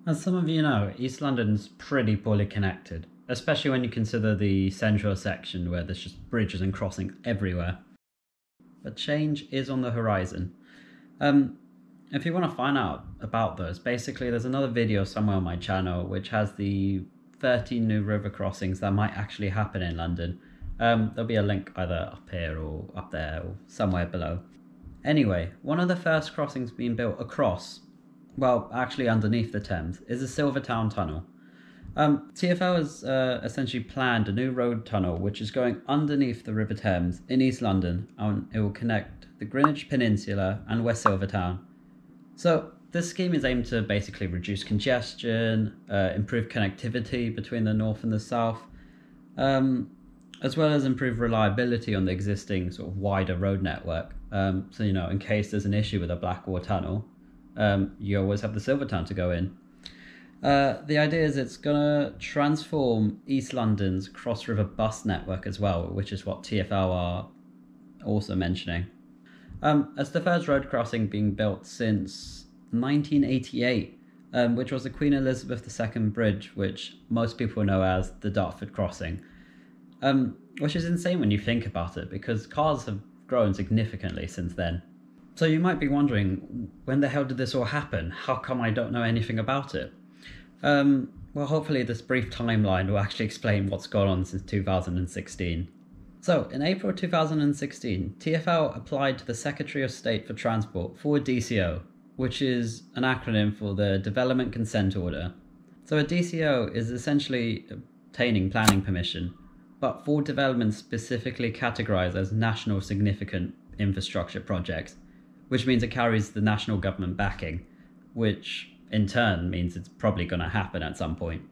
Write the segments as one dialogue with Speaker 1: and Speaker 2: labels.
Speaker 1: As some of you know, East London's pretty poorly connected, especially when you consider the central section where there's just bridges and crossings everywhere. But change is on the horizon. Um, if you want to find out about those, basically there's another video somewhere on my channel which has the 13 new river crossings that might actually happen in London. There'll be a link either up here or up there or somewhere below. Anyway, one of the first crossings being built across, well, actually underneath the Thames, is the Silvertown Tunnel. TfL has essentially planned a new road tunnel which is going underneath the River Thames in East London, and it will connect the Greenwich Peninsula and West Silvertown. So this scheme is aimed to basically reduce congestion, improve connectivity between the north and the south, as well as improve reliability on the existing sort of wider road network. So, in case there's an issue with a Blackwall tunnel, you always have the Silvertown to go in. The idea is it's going to transform East London's cross-river bus network as well, which is what TfL are also mentioning. As the first road crossing being built since 1988, which was the Queen Elizabeth II Bridge, which most people know as the Dartford Crossing. Which is insane when you think about it, because cars have grown significantly since then. So you might be wondering, when the hell did this all happen? How come I don't know anything about it? Well, hopefully this brief timeline will actually explain what's gone on since 2016. So, in April 2016, TfL applied to the Secretary of State for Transport for a DCO, which is an acronym for the Development Consent Order. So a DCO is essentially obtaining planning permission, but for developments specifically categorized as national significant infrastructure projects, which means it carries the national government backing, which in turn means it's probably going to happen at some point.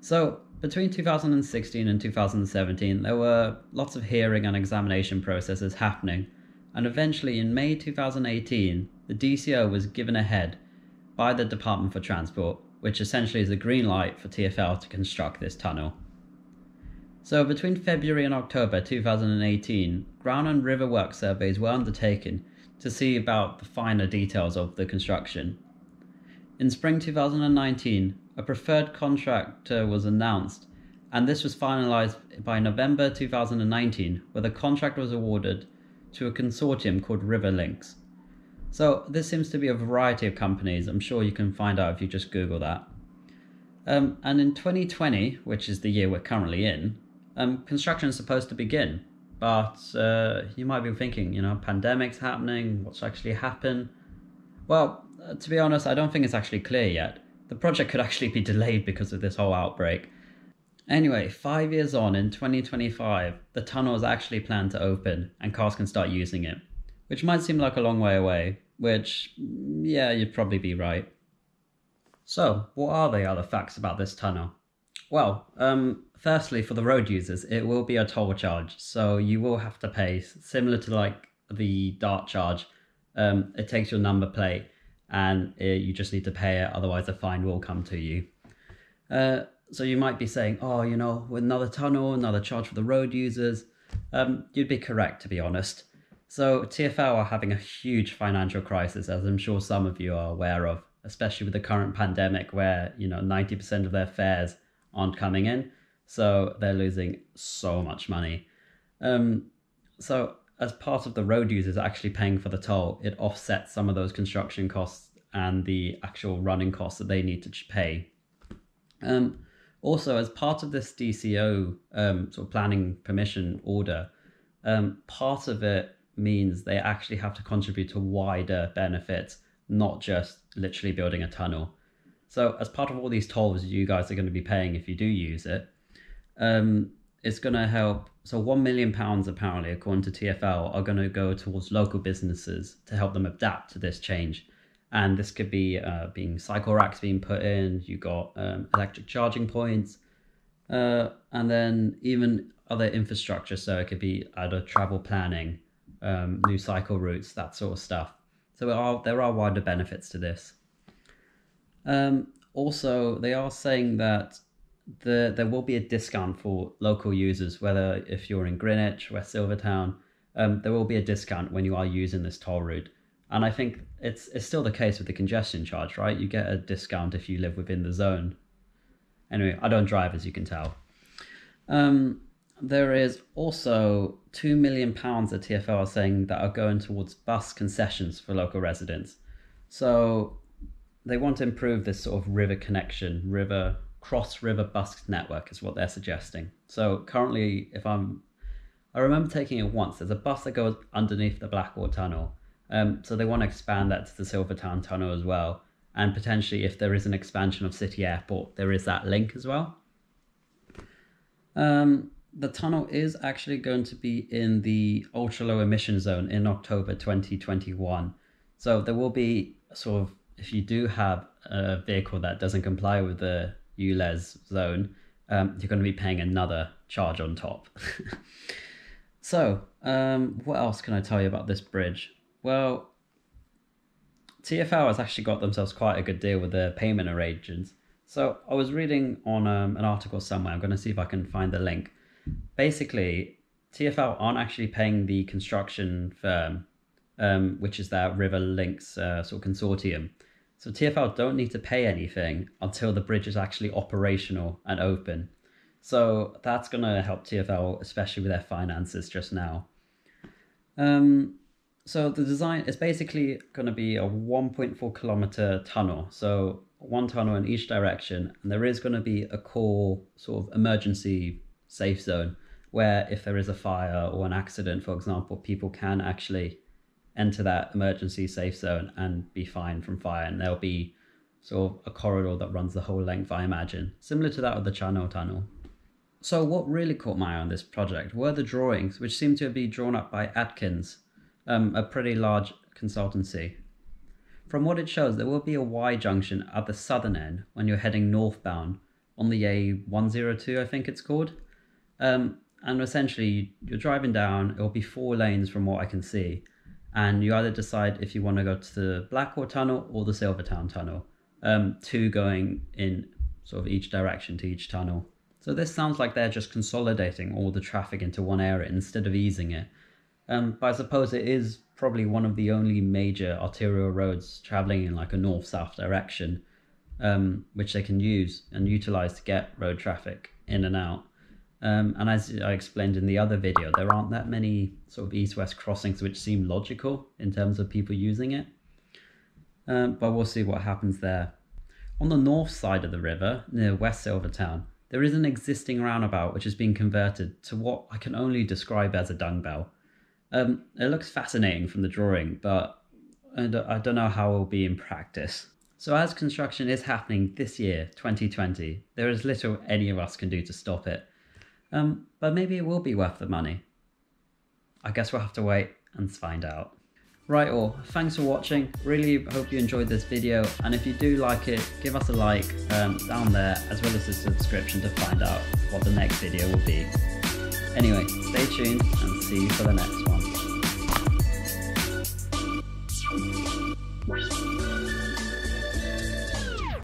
Speaker 1: So between 2016 and 2017, there were lots of hearing and examination processes happening, and eventually in May 2018, the DCO was given ahead by the Department for Transport, which essentially is a green light for TfL to construct this tunnel. So between February and October 2018, ground and river work surveys were undertaken to see about the finer details of the construction. In spring 2019, a preferred contractor was announced, and this was finalised by November 2019, where the contract was awarded to a consortium called River Links. So this seems to be a variety of companies. I'm sure you can find out if you just Google that. And in 2020, which is the year we're currently in, construction is supposed to begin. But you might be thinking, pandemic's happening, what's actually happened? Well, to be honest, I don't think it's actually clear yet. The project could actually be delayed because of this whole outbreak. Anyway, 5 years on, in 2025, the tunnel is actually planned to open and cars can start using it, which might seem like a long way away, which, yeah, you'd probably be right. So, what are the other facts about this tunnel? Well, firstly, for the road users, it will be a toll charge, so you will have to pay, similar to like the DART charge. It takes your number plate and you just need to pay it, otherwise a fine will come to you. So you might be saying, with another tunnel, another charge for the road users. You'd be correct, to be honest. So TfL are having a huge financial crisis, as I'm sure some of you are aware of, especially with the current pandemic where, 90% of their fares aren't coming in. So they're losing so much money. So as part of the road users actually paying for the toll, it offsets some of those construction costs and the actual running costs that they need to pay. Also, as part of this DCO sort of planning permission order, part of it means they actually have to contribute to wider benefits, not just literally building a tunnel. So as part of all these tolls you guys are going to be paying if you do use it, it's going to help. So £1 million apparently, according to TfL, are going to go towards local businesses to help them adapt to this change. And this could be being cycle racks being put in, you got electric charging points, and then even other infrastructure. So it could be either travel planning, new cycle routes, that sort of stuff. So there are wider benefits to this. Also, they are saying that there will be a discount for local users, whether if you're in Greenwich, West Silvertown, there will be a discount when you are using this toll route. And I think it's still the case with the congestion charge, right? You get a discount if you live within the zone. Anyway, I don't drive, as you can tell. There is also £2 million that TfL are saying that are going towards bus concessions for local residents. So they want to improve this sort of river connection, cross-river bus network is what they're suggesting. So currently, I remember taking it once. There's a bus that goes underneath the Blackwater Tunnel. So they want to expand that to the Silvertown Tunnel as well. And potentially, if there is an expansion of City Airport, there is that link as well. The tunnel is actually going to be in the ultra-low emission zone in October 2021. So there will be sort of, if you do have a vehicle that doesn't comply with the ULEZ zone, you're going to be paying another charge on top. So, what else can I tell you about this bridge? Well, TfL has actually got themselves quite a good deal with their payment arrangements. So I was reading on an article somewhere. I'm going to see if I can find the link. Basically, TfL aren't actually paying the construction firm, which is that River Links sort of consortium. So TfL don't need to pay anything until the bridge is actually operational and open. So that's going to help TfL, especially with their finances just now. So the design is basically going to be a 1.4 kilometer tunnel. So one tunnel in each direction. And there is going to be a core sort of emergency safe zone where if there is a fire or an accident, for example, people can actually enter that emergency safe zone and be fine from fire. And there'll be sort of a corridor that runs the whole length, I imagine, similar to that of the Channel Tunnel. So what really caught my eye on this project were the drawings, which seem to be drawn up by Atkins, a pretty large consultancy. From what it shows, there will be a Y junction at the southern end when you're heading northbound on the A102, I think it's called. And essentially, you're driving down, it will be 4 lanes from what I can see. And you either decide if you want to go to the Blackwater Tunnel or the Silvertown Tunnel, 2 going in sort of each direction to each tunnel. So this sounds like they're just consolidating all the traffic into one area instead of easing it. But I suppose it is probably one of the only major arterial roads traveling in like a north-south direction, which they can use and utilize to get road traffic in and out. And as I explained in the other video, there aren't that many sort of east-west crossings which seem logical in terms of people using it. But we'll see what happens there. On the north side of the river, near West Silvertown, there is an existing roundabout which is being converted to what I can only describe as a dung bell. It looks fascinating from the drawing, but I don't know how it will be in practice. So as construction is happening this year, 2020, there is little any of us can do to stop it. But maybe it will be worth the money. I guess we'll have to wait and find out. Right all, thanks for watching. Really hope you enjoyed this video, and if you do like it, give us a like down there, as well as a subscription to find out what the next video will be. Anyway, stay tuned and see you for the next one.